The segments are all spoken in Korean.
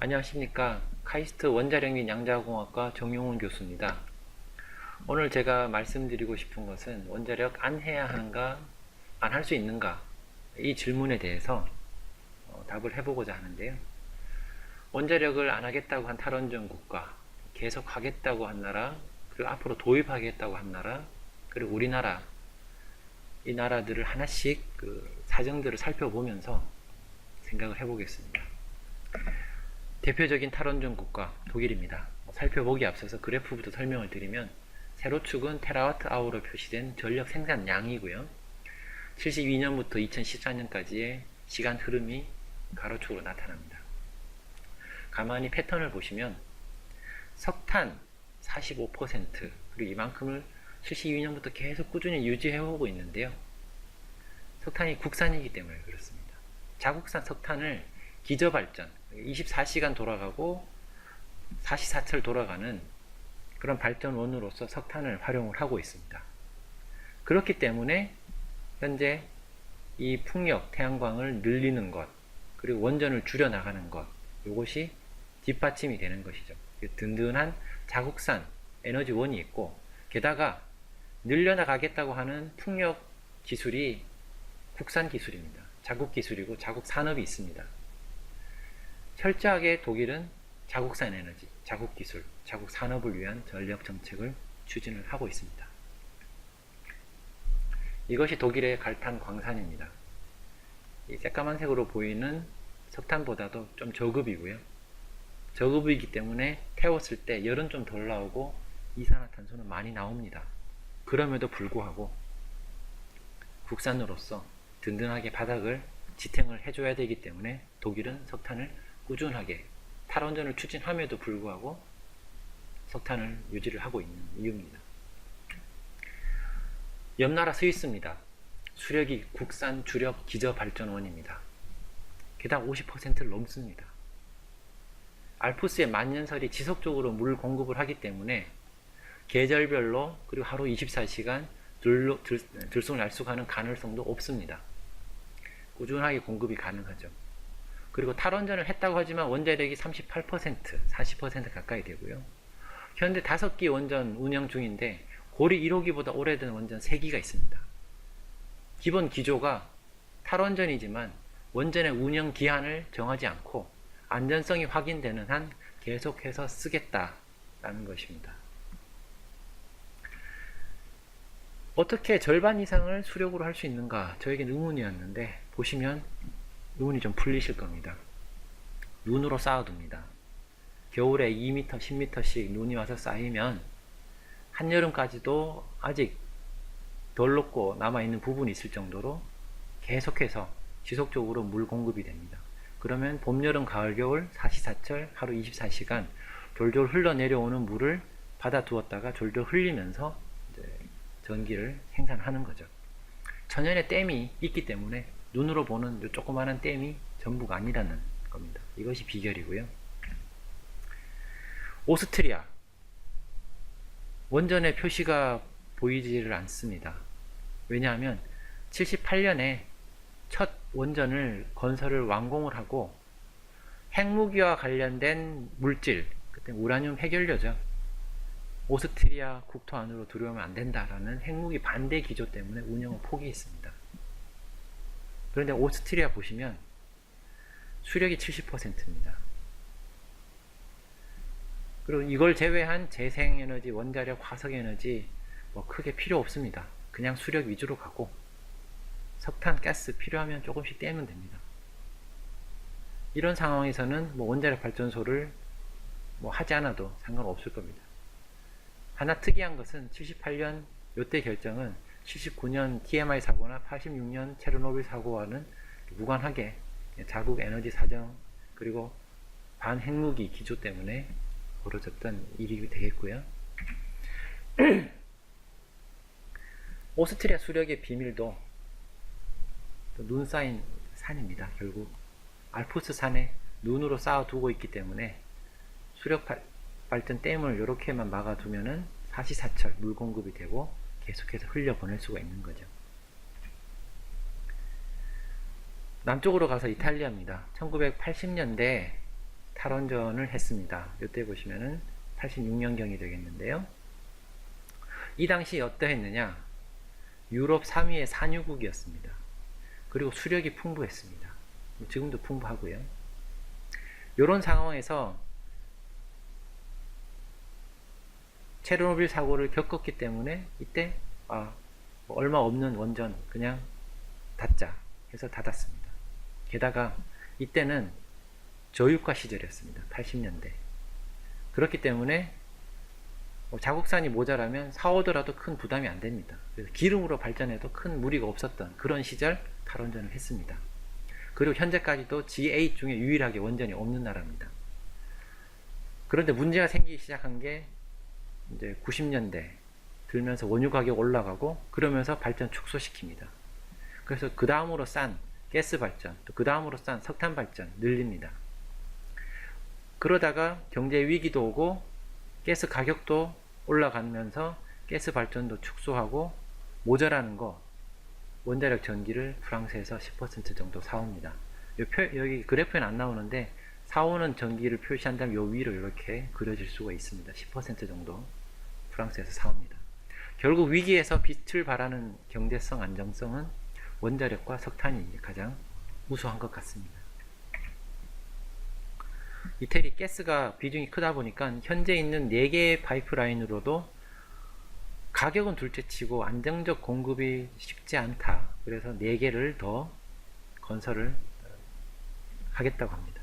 안녕하십니까. 카이스트 원자력 및 양자공학과 정용훈 교수입니다. 오늘 제가 말씀드리고 싶은 것은 원자력 안 해야 하는가, 안 할 수 있는가, 이 질문에 대해서 답을 해보고자 하는데요. 원자력을 안 하겠다고 한 탈원전 국가, 계속 하겠다고 한 나라, 그리고 앞으로 도입하겠다고 한 나라, 그리고 우리나라, 이 나라들을 하나씩 사정들을 살펴보면서 생각을 해보겠습니다. 대표적인 탈원전 국가 독일입니다. 살펴보기 앞서서 그래프부터 설명을 드리면 세로 축은 테라와트 아워로 표시된 전력 생산량이고요. 72년부터 2014년까지의 시간 흐름이 가로축으로 나타납니다. 가만히 패턴을 보시면 석탄 45% 그리고 이만큼을 72년부터 계속 꾸준히 유지해오고 있는데요. 석탄이 국산이기 때문에 그렇습니다. 자국산 석탄을 기저발전, 24시간 돌아가고 사시사철 돌아가는 그런 발전원으로서 석탄을 활용을 하고 있습니다. 그렇기 때문에 현재 이 풍력, 태양광을 늘리는 것, 그리고 원전을 줄여나가는 것, 이것이 뒷받침이 되는 것이죠. 든든한 자국산 에너지원이 있고, 게다가 늘려나가겠다고 하는 풍력 기술이 국산 기술입니다. 자국 기술이고 자국 산업이 있습니다. 철저하게 독일은 자국산 에너지, 자국 기술, 자국 산업을 위한 전력 정책을 추진을 하고 있습니다. 이것이 독일의 갈탄 광산입니다. 이 새까만 색으로 보이는 석탄보다도 좀 저급이고요. 저급이기 때문에 태웠을 때 열은 좀 덜 나오고 이산화탄소는 많이 나옵니다. 그럼에도 불구하고 국산으로서 든든하게 바닥을 지탱을 해줘야 되기 때문에 독일은 석탄을 꾸준하게 탈원전을 추진함에도 불구하고 석탄을 유지를 하고 있는 이유입니다. 옆나라 스위스입니다. 수력이 국산 주력 기저발전원입니다. 게다가 50%를 넘습니다. 알프스의 만년설이 지속적으로 물 공급을 하기 때문에 계절별로 그리고 하루 24시간 들쑥날쑥하는 가능성도 없습니다. 꾸준하게 공급이 가능하죠. 그리고 탈원전을 했다고 하지만 원자력이 38%, 40% 가까이 되고요. 현재 5기 원전 운영 중인데 고리 1호기보다 오래된 원전 3기가 있습니다. 기본 기조가 탈원전이지만 원전의 운영 기한을 정하지 않고 안전성이 확인되는 한 계속해서 쓰겠다라는 것입니다. 어떻게 절반 이상을 수력으로 할 수 있는가? 저에겐 의문이었는데 보시면 의문이 좀 풀리실 겁니다. 눈으로 쌓아둡니다. 겨울에 2m, 10m씩 눈이 와서 쌓이면 한여름까지도 아직 덜 녹고 남아있는 부분이 있을 정도로 계속해서 지속적으로 물 공급이 됩니다. 그러면 봄, 여름, 가을, 겨울, 사시사철 하루 24시간 졸졸 흘러내려오는 물을 받아두었다가 졸졸 흘리면서 이제 전기를 생산하는 거죠. 천연의 댐이 있기 때문에 눈으로 보는 이 조그마한 댐이 전부가 아니라는 겁니다. 이것이 비결이고요. 오스트리아 원전의 표시가 보이지를 않습니다. 왜냐하면 78년에 첫 원전을 건설을 완공을 하고 핵무기와 관련된 물질, 그때 우라늄 해결료죠. 오스트리아 국토 안으로 들어오면 안 된다라는 핵무기 반대 기조 때문에 운영을 포기했습니다. 그런데 오스트리아 보시면 수력이 70%입니다. 그리고 이걸 제외한 재생에너지, 원자력, 화석에너지 뭐 크게 필요 없습니다. 그냥 수력 위주로 가고 석탄, 가스 필요하면 조금씩 떼면 됩니다. 이런 상황에서는 뭐 원자력 발전소를 뭐 하지 않아도 상관없을 겁니다. 하나 특이한 것은 78년 요때 결정은 79년 TMI 사고나 86년 체르노빌 사고와는 무관하게 자국 에너지 사정 그리고 반핵무기 기조 때문에 벌어졌던 일이 되겠고요. 오스트리아 수력의 비밀도 눈 쌓인 산입니다. 결국 알프스 산에 눈으로 쌓아두고 있기 때문에 수력 발전 댐을 이렇게만 막아두면은 사시사철 물 공급이 되고 계속해서 흘려보낼 수가 있는 거죠. 남쪽으로 가서 이탈리아입니다. 1980년대 탈원전을 했습니다. 이때 보시면은 86년경이 되겠는데요. 이 당시 어떠했느냐? 유럽 3위의 산유국이었습니다. 그리고 수력이 풍부했습니다. 지금도 풍부하고요. 이런 상황에서 체르노빌 사고를 겪었기 때문에 이때 뭐 얼마 없는 원전 그냥 닫자 해서 닫았습니다. 게다가 이때는 저유가 시절이었습니다. 80년대. 그렇기 때문에 자국산이 모자라면 사오더라도 큰 부담이 안 됩니다. 그래서 기름으로 발전해도 큰 무리가 없었던 그런 시절 탈원전을 했습니다. 그리고 현재까지도 G8 중에 유일하게 원전이 없는 나라입니다. 그런데 문제가 생기기 시작한 게 이제 90년대 들면서 원유 가격 올라가고 그러면서 발전 축소시킵니다. 그래서 그 다음으로 싼 가스 발전, 또 그 다음으로 싼 석탄 발전 늘립니다. 그러다가 경제 위기도 오고 가스 가격도 올라가면서 가스 발전도 축소하고 모자라는 거 원자력 전기를 프랑스에서 10% 정도 사옵니다. 여기 그래프에는 안 나오는데 사오는 전기를 표시한다면 요 위로 이렇게 그려질 수가 있습니다. 10% 정도 프랑스에서 사옵니다. 결국 위기에서 빛을 발하는 경제성 안정성은 원자력과 석탄이 가장 우수한 것 같습니다. 이태리 가스가 비중이 크다 보니까 현재 있는 4개의 파이프라인으로도 가격은 둘째치고 안정적 공급이 쉽지 않다. 그래서 4개를 더 건설을 하겠다고 합니다.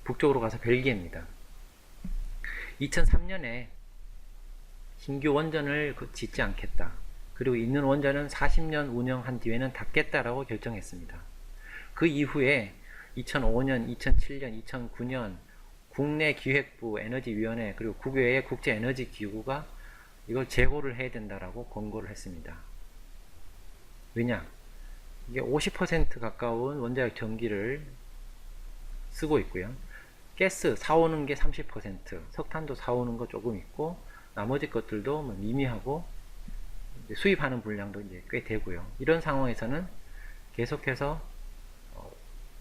북쪽으로 가서 벨기에입니다. 2003년에 신규 원전을 짓지 않겠다. 그리고 있는 원전은 40년 운영한 뒤에는 닫겠다라고 결정했습니다. 그 이후에 2005년, 2007년, 2009년 국내 기획부 에너지위원회 그리고 국외의 국제에너지기구가 이걸 재고를 해야 된다라고 권고를 했습니다. 왜냐? 이게 50% 가까운 원자력 전기를 쓰고 있고요. 가스 사오는 게 30%, 석탄도 사오는 거 조금 있고 나머지 것들도 뭐 미미하고 수입하는 분량도 이제 꽤 되고요. 이런 상황에서는 계속해서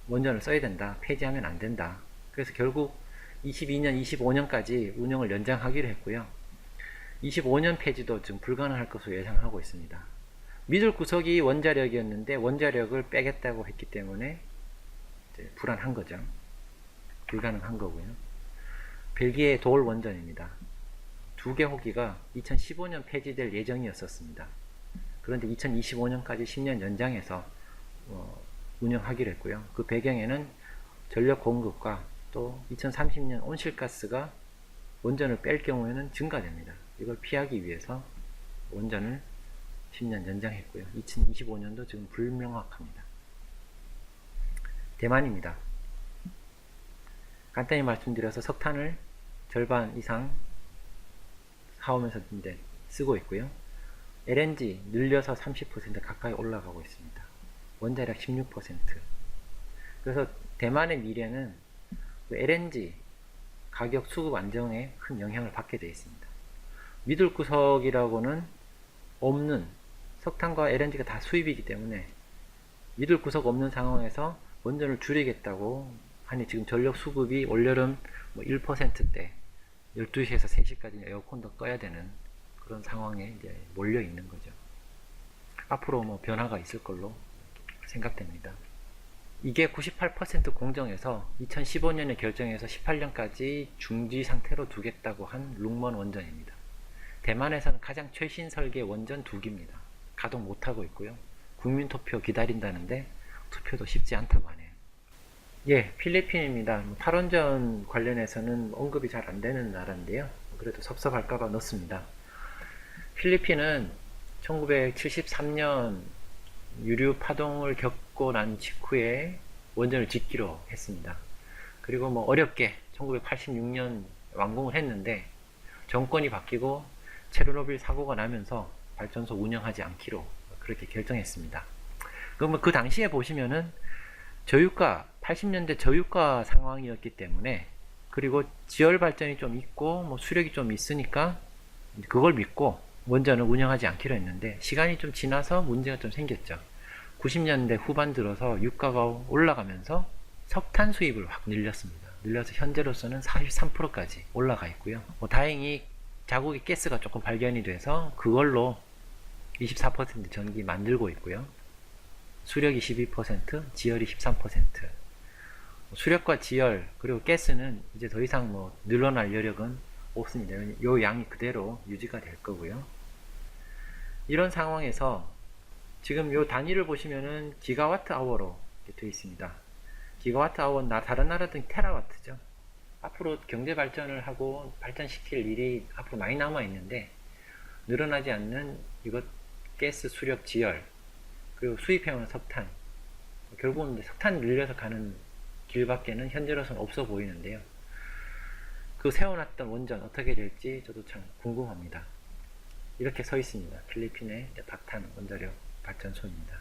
원전을 써야 된다. 폐지하면 안 된다. 그래서 결국 22년, 25년까지 운영을 연장하기로 했고요. 25년 폐지도 지금 불가능할 것으로 예상하고 있습니다. 미들 구석이 원자력이었는데 원자력을 빼겠다고 했기 때문에 이제 불안한 거죠. 불가능한 거고요. 벨기에 돌 원전입니다. 2개 호기가 2015년 폐지될 예정이었었습니다. 그런데 2025년까지 10년 연장해서 운영하기로 했고요. 그 배경에는 전력 공급과 또 2030년 온실가스가 원전을 뺄 경우에는 증가됩니다. 이걸 피하기 위해서 원전을 10년 연장했고요. 2025년도 지금 불명확합니다. 대만입니다. 간단히 말씀드려서 석탄을 절반 이상 사오면서 이제 쓰고 있고요. LNG 늘려서 30% 가까이 올라가고 있습니다. 원자력 16%. 그래서 대만의 미래는 LNG 가격 수급 안정에 큰 영향을 받게 되어 있습니다. 미들 구석이라고는 없는 석탄과 LNG가 다 수입이기 때문에 미들 구석 없는 상황에서 원전을 줄이겠다고 하니 지금 전력 수급이 올여름 1%대 12시에서 3시까지 에어컨도 꺼야 되는 그런 상황에 이제 몰려 있는 거죠. 앞으로 뭐 변화가 있을 걸로 생각됩니다. 이게 98% 공정에서 2015년에 결정해서 18년까지 중지 상태로 두겠다고 한 룽먼 원전입니다. 대만에서는 가장 최신 설계 원전 2기입니다. 가동 못하고 있고요. 국민투표 기다린다는데 투표도 쉽지 않다고 하네요. 예, 필리핀입니다. 탈원전 관련해서는 언급이 잘 안되는 나라인데요. 그래도 섭섭할까봐 넣습니다. 필리핀은 1973년 유류 파동을 겪고 난 직후에 원전을 짓기로 했습니다. 그리고 뭐 어렵게 1986년 완공을 했는데 정권이 바뀌고 체르노빌 사고가 나면서 발전소 운영하지 않기로 그렇게 결정했습니다. 그러면 그 당시에 보시면은 저유가 80년대 저유가 상황이었기 때문에 그리고 지열 발전이 좀 있고 뭐 수력이 좀 있으니까 그걸 믿고 원전을 운영하지 않기로 했는데 시간이 좀 지나서 문제가 좀 생겼죠. 90년대 후반 들어서 유가가 올라가면서 석탄 수입을 확 늘렸습니다. 늘려서 현재로서는 43%까지 올라가 있고요. 다행히 자국의 가스가 조금 발견이 돼서 그걸로 24% 전기 만들고 있고요. 수력이 12%, 지열이 13%. 수력과 지열 그리고 가스는 이제 더 이상 늘어날 여력은 없습니다. 이 양이 그대로 유지가 될 거고요. 이런 상황에서 지금 이 단위를 보시면은 기가와트 아워로 되어 있습니다. 기가와트 아워 다른 나라들은 테라와트죠. 앞으로 경제 발전을 하고 발전시킬 일이 앞으로 많이 남아 있는데 늘어나지 않는 이것 가스, 수력, 지열 그리고 수입해오는 석탄 결국은 석탄 늘려서 가는 길밖에는 현재로서는 없어 보이는데요. 그 세워놨던 원전 어떻게 될지 저도 참 궁금합니다. 이렇게 서 있습니다. 필리핀의 박탄 원자력 발전소입니다.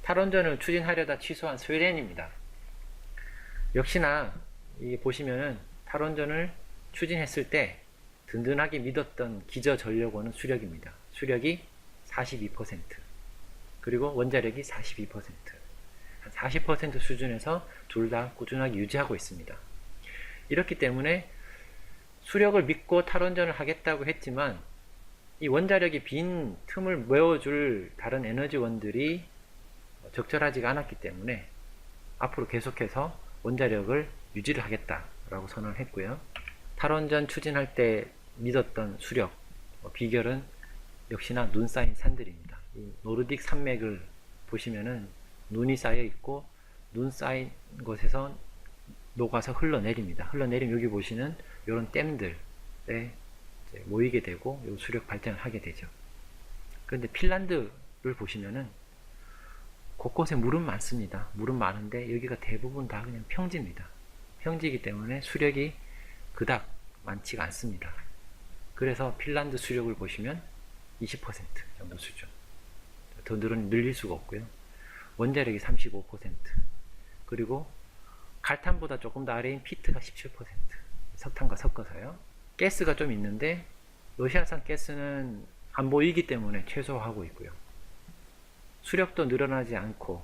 탈원전을 추진하려다 취소한 스웨덴입니다. 역시나 보시면은 탈원전을 추진했을 때 든든하게 믿었던 기저전력원은 수력입니다. 수력이 42%, 그리고 원자력이 42%, 한 40% 수준에서 둘 다 꾸준하게 유지하고 있습니다. 이렇기 때문에 수력을 믿고 탈원전을 하겠다고 했지만 이 원자력이 빈 틈을 메워줄 다른 에너지원들이 적절하지가 않았기 때문에 앞으로 계속해서 원자력을 유지를 하겠다라고 선언을 했고요. 탈원전 추진할 때 믿었던 수력 비결은 역시나 눈 쌓인 산들입니다. 이 노르딕 산맥을 보시면은 눈이 쌓여 있고 눈 쌓인 곳에서 녹아서 흘러내립니다. 흘러내리면 여기 보시는 이런 댐들에 모이게 되고 요 수력 발전을 하게 되죠. 그런데 핀란드를 보시면은 곳곳에 물은 많습니다. 물은 많은데 여기가 대부분 다 그냥 평지입니다. 평지이기 때문에 수력이 그닥 많지가 않습니다. 그래서 핀란드 수력을 보시면 20% 정도 수준. 더 늘릴 수가 없고요. 원자력이 35%. 그리고 갈탄보다 조금 더 아래인 피트가 17%. 석탄과 섞어서요. 가스가 좀 있는데 러시아산 가스는 안 보이기 때문에 최소화하고 있고요. 수력도 늘어나지 않고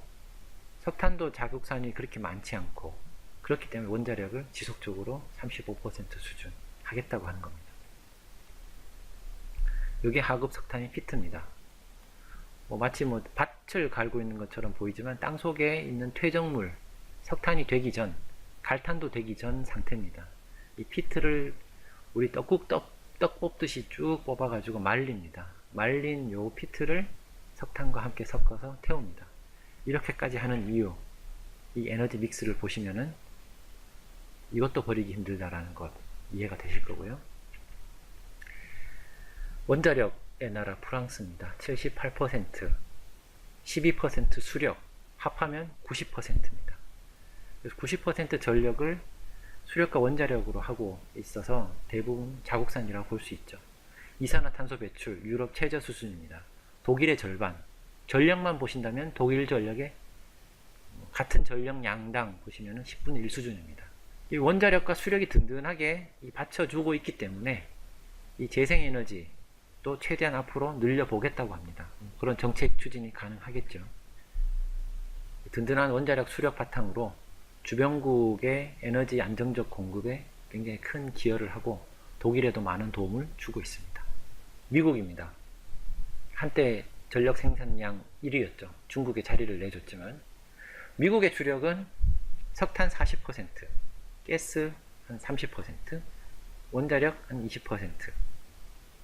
석탄도 자국산이 그렇게 많지 않고 그렇기 때문에 원자력을 지속적으로 35% 수준 하겠다고 하는 겁니다. 이게 하급 석탄이 피트입니다. 마치 밭을 갈고 있는 것처럼 보이지만 땅 속에 있는 퇴적물, 석탄이 되기 전, 갈탄도 되기 전 상태입니다. 이 피트를 우리 떡 뽑듯이 쭉 뽑아가지고 말립니다. 말린 요 피트를 석탄과 함께 섞어서 태웁니다. 이렇게까지 하는 이유, 이 에너지 믹스를 보시면은 이것도 버리기 힘들다라는 것 이해가 되실 거고요. 원자력의 나라 프랑스입니다. 78%, 12% 수력, 합하면 90%입니다. 그래서 90% 전력을 수력과 원자력으로 하고 있어서 대부분 자국산이라고 볼 수 있죠. 이산화탄소 배출 유럽 최저 수준입니다. 독일의 절반, 전력만 보신다면 독일 전력의 같은 전력 양당 보시면 10분의 1 수준입니다. 이 원자력과 수력이 든든하게 받쳐주고 있기 때문에 이 재생에너지 또 최대한 앞으로 늘려보겠다고 합니다. 그런 정책 추진이 가능하겠죠. 든든한 원자력 수력 바탕으로 주변국의 에너지 안정적 공급에 굉장히 큰 기여를 하고 독일에도 많은 도움을 주고 있습니다. 미국입니다. 한때 전력 생산량 1위였죠. 중국에 자리를 내줬지만 미국의 주력은 석탄 40%, 가스 한 30%, 원자력 한 20%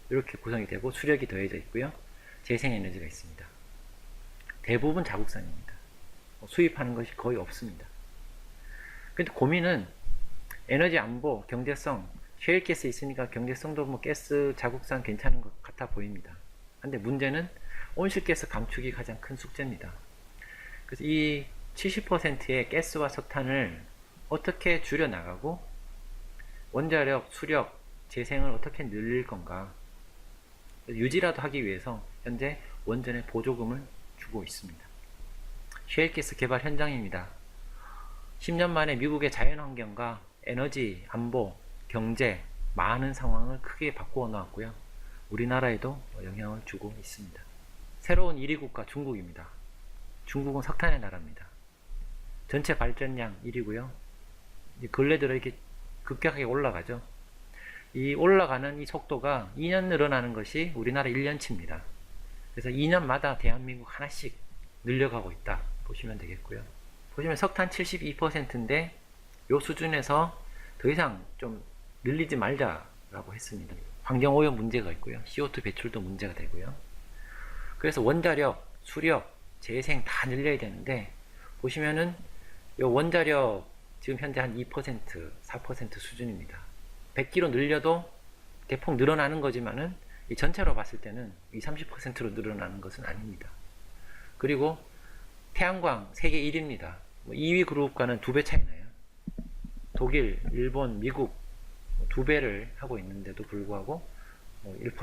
이렇게 구성이 되고 수력이 더해져 있고요. 재생에너지가 있습니다. 대부분 자국산입니다. 수입하는 것이 거의 없습니다. 근데 고민은 에너지 안보, 경제성, 셰일가스 있으니까 경제성도 가스 자국산 괜찮은 것 같아 보입니다. 근데 문제는 온실가스 감축이 가장 큰 숙제입니다. 그래서 이 70%의 가스와 석탄을 어떻게 줄여나가고 원자력, 수력, 재생을 어떻게 늘릴 건가 유지라도 하기 위해서 현재 원전에 보조금을 주고 있습니다. 셰일가스 개발 현장입니다. 10년 만에 미국의 자연환경과 에너지, 안보, 경제 많은 상황을 크게 바꾸어 놓았고요. 우리나라에도 영향을 주고 있습니다. 새로운 1위 국가 중국입니다. 중국은 석탄의 나라입니다. 전체 발전량 1이고요. 근래 들어 이렇게 급격하게 올라가죠. 이 올라가는 이 속도가 2년 늘어나는 것이 우리나라 1년치입니다. 그래서 2년마다 대한민국 하나씩 늘려가고 있다 보시면 되겠고요. 보시면 석탄 72%인데 이 수준에서 더 이상 좀 늘리지 말자라고 했습니다. 환경오염 문제가 있고요. CO2 배출도 문제가 되고요. 그래서 원자력, 수력, 재생 다 늘려야 되는데 보시면은 이 원자력 지금 현재 한 2%, 4% 수준입니다. 100kg 늘려도 대폭 늘어나는 거지만은 이 전체로 봤을 때는 20, 30%로 늘어나는 것은 아닙니다. 그리고 태양광 세계 1위입니다. 2위 그룹과는 2배 차이 나요. 독일, 일본, 미국 2배를 하고 있는데도 불구하고 1%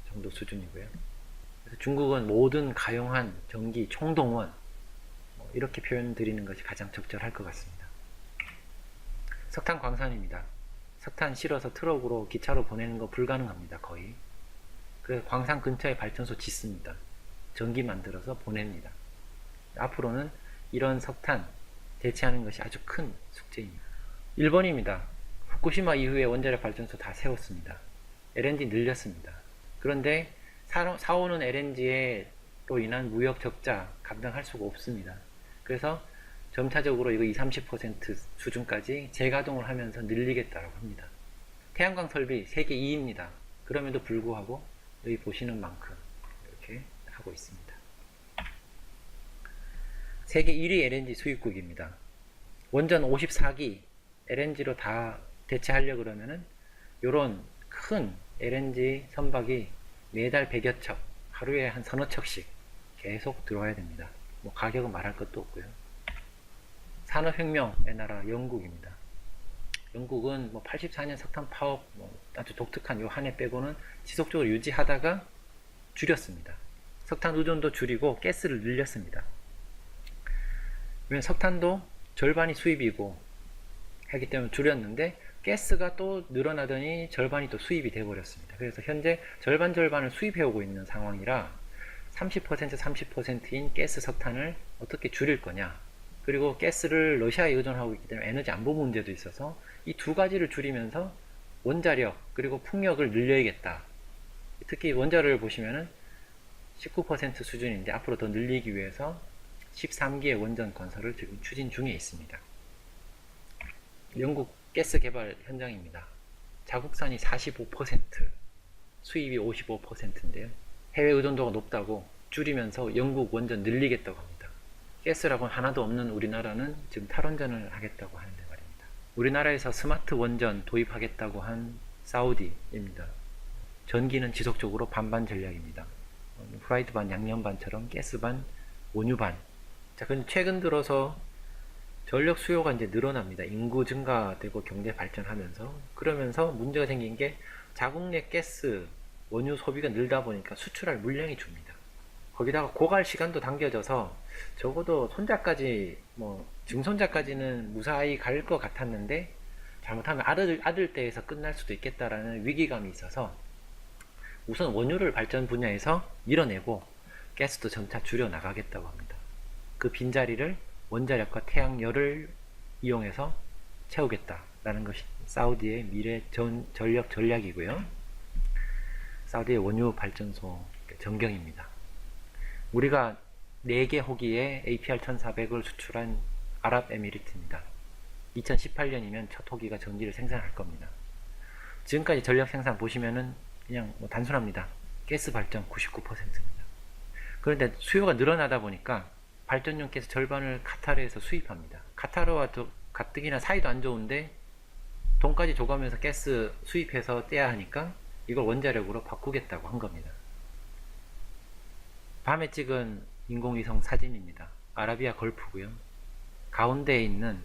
정도 수준이고요. 그래서 중국은 모든 가용한 전기 총동원 이렇게 표현 드리는 것이 가장 적절할 것 같습니다. 석탄 광산입니다. 석탄 실어서 트럭으로 기차로 보내는 거 불가능합니다. 거의. 그래서 광산 근처에 발전소 짓습니다. 전기 만들어서 보냅니다. 앞으로는 이런 석탄 대체하는 것이 아주 큰 숙제입니다. 일본입니다. 후쿠시마 이후에 원자력 발전소 다 세웠습니다. LNG 늘렸습니다. 그런데 사오는 LNG로 인한 무역 적자 감당할 수가 없습니다. 그래서 점차적으로 이거 20, 30% 수준까지 재가동을 하면서 늘리겠다고 합니다. 태양광 설비 세계 2위입니다. 그럼에도 불구하고 여기 보시는 만큼 이렇게 하고 있습니다. 세계 1위 LNG 수입국입니다. 원전 54기 LNG로 다 대체하려고 그러면은 요런 큰 LNG 선박이 매달 100여 척, 하루에 한 서너 척씩 계속 들어와야 됩니다. 뭐 가격은 말할 것도 없고요. 산업혁명의 나라 영국입니다. 영국은 뭐 84년 석탄 파업 아주 독특한 요 한 해 빼고는 지속적으로 유지하다가 줄였습니다. 석탄 의존도 줄이고 가스를 늘렸습니다. 왜냐면 석탄도 절반이 수입이고 하기 때문에 줄였는데 가스가 또 늘어나더니 절반이 또 수입이 되어버렸습니다. 그래서 현재 절반을 수입해오고 있는 상황이라 30%, 30%인 가스 석탄을 어떻게 줄일 거냐. 그리고 가스를 러시아에 의존하고 있기 때문에 에너지 안보 문제도 있어서 이 두 가지를 줄이면서 원자력 그리고 풍력을 늘려야겠다. 특히 원자력을 보시면은 19% 수준인데 앞으로 더 늘리기 위해서 13기의 원전 건설을 지금 추진 중에 있습니다. 영국 가스 개발 현장입니다. 자국산이 45%, 수입이 55%인데요. 해외 의존도가 높다고 줄이면서 영국 원전 늘리겠다고 합니다. 가스라고는 하나도 없는 우리나라는 지금 탈원전을 하겠다고 하는데 말입니다. 우리나라에서 스마트 원전 도입하겠다고 한 사우디입니다. 전기는 지속적으로 반반 전략입니다. 프라이드 반, 양념 반처럼 가스 반, 원유 반. 자, 근데 최근 들어서 전력 수요가 이제 늘어납니다. 인구 증가되고 경제 발전하면서. 그러면서 문제가 생긴 게 자국 내 가스, 원유 소비가 늘다 보니까 수출할 물량이 줍니다. 거기다가 고갈 시간도 당겨져서 적어도 손자까지 증손자까지는 무사히 갈 것 같았는데 잘못하면 아들 때에서 끝날 수도 있겠다라는 위기감이 있어서 우선 원유를 발전 분야에서 밀어내고 가스도 점차 줄여 나가겠다고 합니다. 그 빈자리를 원자력과 태양열을 이용해서 채우겠다라는 것이 사우디의 미래 전력 전략이고요. 사우디의 원유 발전소 전경입니다. 우리가 4개 호기에 APR-1400을 수출한 아랍에미리트입니다. 2018년이면 첫 호기가 전기를 생산할 겁니다. 지금까지 전력 생산 보시면은 그냥 단순합니다. 가스 발전 99%입니다. 그런데 수요가 늘어나다 보니까 발전용 가스 절반을 카타르에서 수입합니다. 카타르와 가뜩이나 사이도 안 좋은데 돈까지 줘가면서 가스 수입해서 떼야 하니까 이걸 원자력으로 바꾸겠다고 한 겁니다. 밤에 찍은 인공위성 사진입니다. 아라비아 걸프고요. 가운데에 있는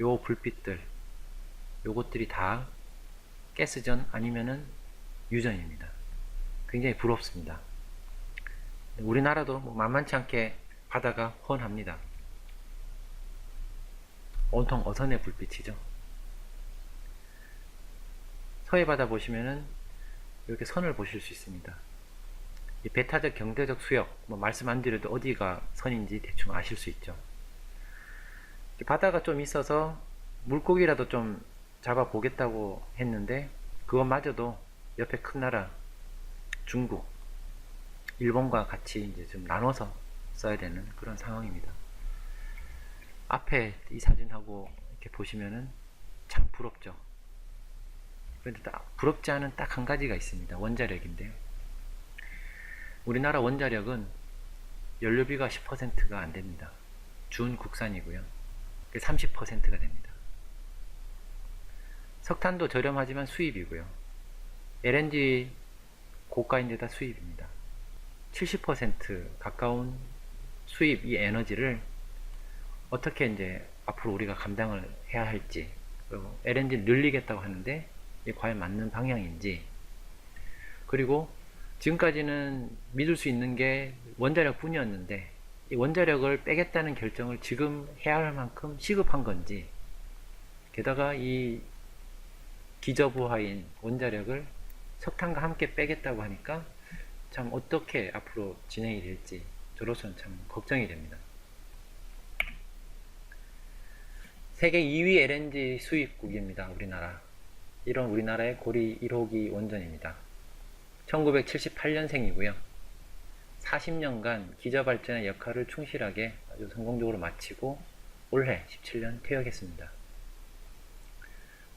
요 불빛들, 요것들이 다 가스전 아니면은 유전입니다. 굉장히 부럽습니다. 우리나라도 만만치 않게 바다가 훤합니다. 온통 어선의 불빛이죠. 서해바다 보시면은 이렇게 선을 보실 수 있습니다. 이 배타적 경제적 수역, 말씀 안 드려도 어디가 선인지 대충 아실 수 있죠. 바다가 좀 있어서 물고기라도 좀 잡아 보겠다고 했는데 그것마저도 옆에 큰 나라 중국, 일본과 같이 이제 좀 나눠서 써야 되는 그런 상황입니다. 앞에 이 사진하고 이렇게 보시면은 참 부럽죠. 그런데 부럽지 않은 딱 한 가지가 있습니다. 원자력인데요. 우리나라 원자력은 연료비가 10%가 안 됩니다. 준국산이고요. 30%가 됩니다. 석탄도 저렴하지만 수입이고요. LNG 고가인데다 수입입니다. 70% 가까운 수입 이 에너지를 어떻게 이제 앞으로 우리가 감당을 해야 할지, 그리고 LNG를 늘리겠다고 하는데 이게 과연 맞는 방향인지, 그리고 지금까지는 믿을 수 있는 게 원자력 뿐이었는데 이 원자력을 빼겠다는 결정을 지금 해야 할 만큼 시급한 건지, 게다가 이 기저부하인 원자력을 석탄과 함께 빼겠다고 하니까 참 어떻게 앞으로 진행이 될지 저로서는 참 걱정이 됩니다. 세계 2위 LNG 수입국입니다. 우리나라. 이런 우리나라의 고리 1호기 원전입니다. 1978년생이고요. 40년간 기저발전의 역할을 충실하게 아주 성공적으로 마치고 올해 17년 퇴역했습니다.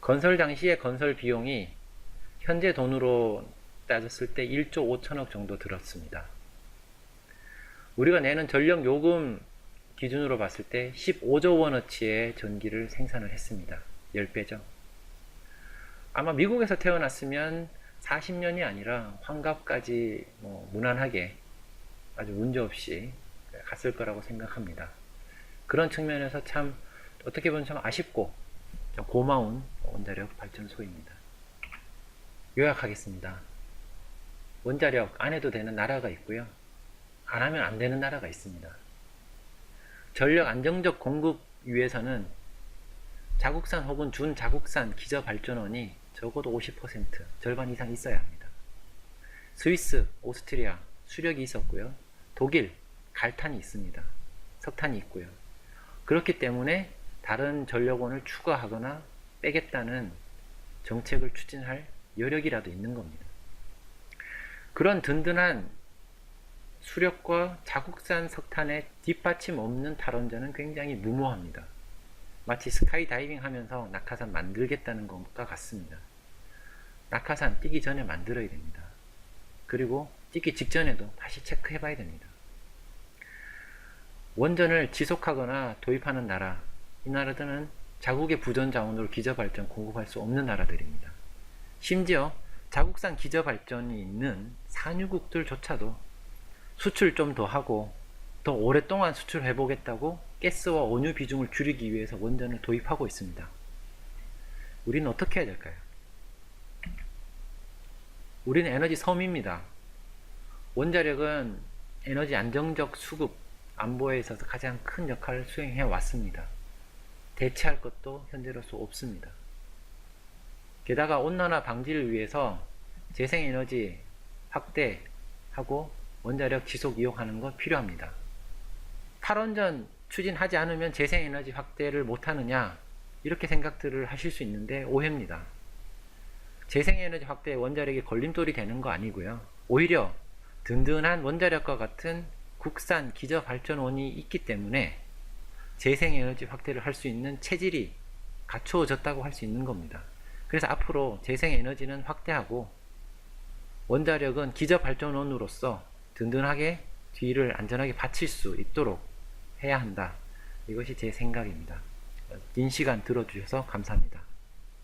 건설 당시의 건설 비용이 현재 돈으로 따졌을 때 1조 5천억 정도 들었습니다. 우리가 내는 전력 요금 기준으로 봤을 때 15조 원어치의 전기를 생산을 했습니다. 10배죠. 아마 미국에서 태어났으면 40년이 아니라 환갑까지 무난하게 아주 문제없이 갔을 거라고 생각합니다. 그런 측면에서 참 어떻게 보면 참 아쉽고 좀 고마운 원자력 발전소입니다. 요약하겠습니다. 원자력 안 해도 되는 나라가 있고요. 안 하면 안 되는 나라가 있습니다. 전력 안정적 공급 위해서는 자국산 혹은 준자국산 기저발전원이 적어도 50% 절반 이상 있어야 합니다. 스위스, 오스트리아 수력이 있었고요. 독일 갈탄이 있습니다. 석탄이 있고요. 그렇기 때문에 다른 전력원을 추가하거나 빼겠다는 정책을 추진할 여력이라도 있는 겁니다. 그런 든든한 수력과 자국산 석탄의 뒷받침 없는 탈원전은 굉장히 무모합니다. 마치 스카이다이빙 하면서 낙하산 만들겠다는 것과 같습니다. 낙하산 뛰기 전에 만들어야 됩니다. 그리고 뛰기 직전에도 다시 체크해 봐야 됩니다. 원전을 지속하거나 도입하는 나라, 이 나라들은 자국의 부전 자원으로 기저발전 공급할 수 없는 나라들입니다. 심지어 자국산 기저발전이 있는 산유국들조차도 수출 좀 더 하고 더 오랫동안 수출해 보겠다고 가스와 원유 비중을 줄이기 위해서 원전을 도입하고 있습니다. 우리는 어떻게 해야 될까요? 우리는 에너지 섬입니다. 원자력은 에너지 안정적 수급, 안보에 있어서 가장 큰 역할을 수행해 왔습니다. 대체할 것도 현재로서 없습니다. 게다가 온난화 방지를 위해서 재생에너지 확대하고 원자력 지속 이용하는 것 필요합니다. 탈원전 추진하지 않으면 재생에너지 확대를 못하느냐, 이렇게 생각들을 하실 수 있는데 오해입니다. 재생에너지 확대에 원자력이 걸림돌이 되는 거 아니고요. 오히려 든든한 원자력과 같은 국산 기저발전원이 있기 때문에 재생에너지 확대를 할 수 있는 체질이 갖추어졌다고 할 수 있는 겁니다. 그래서 앞으로 재생에너지는 확대하고 원자력은 기저발전원으로서 든든하게 뒤를 안전하게 받칠 수 있도록 해야 한다. 이것이 제 생각입니다. 긴 시간 들어주셔서 감사합니다.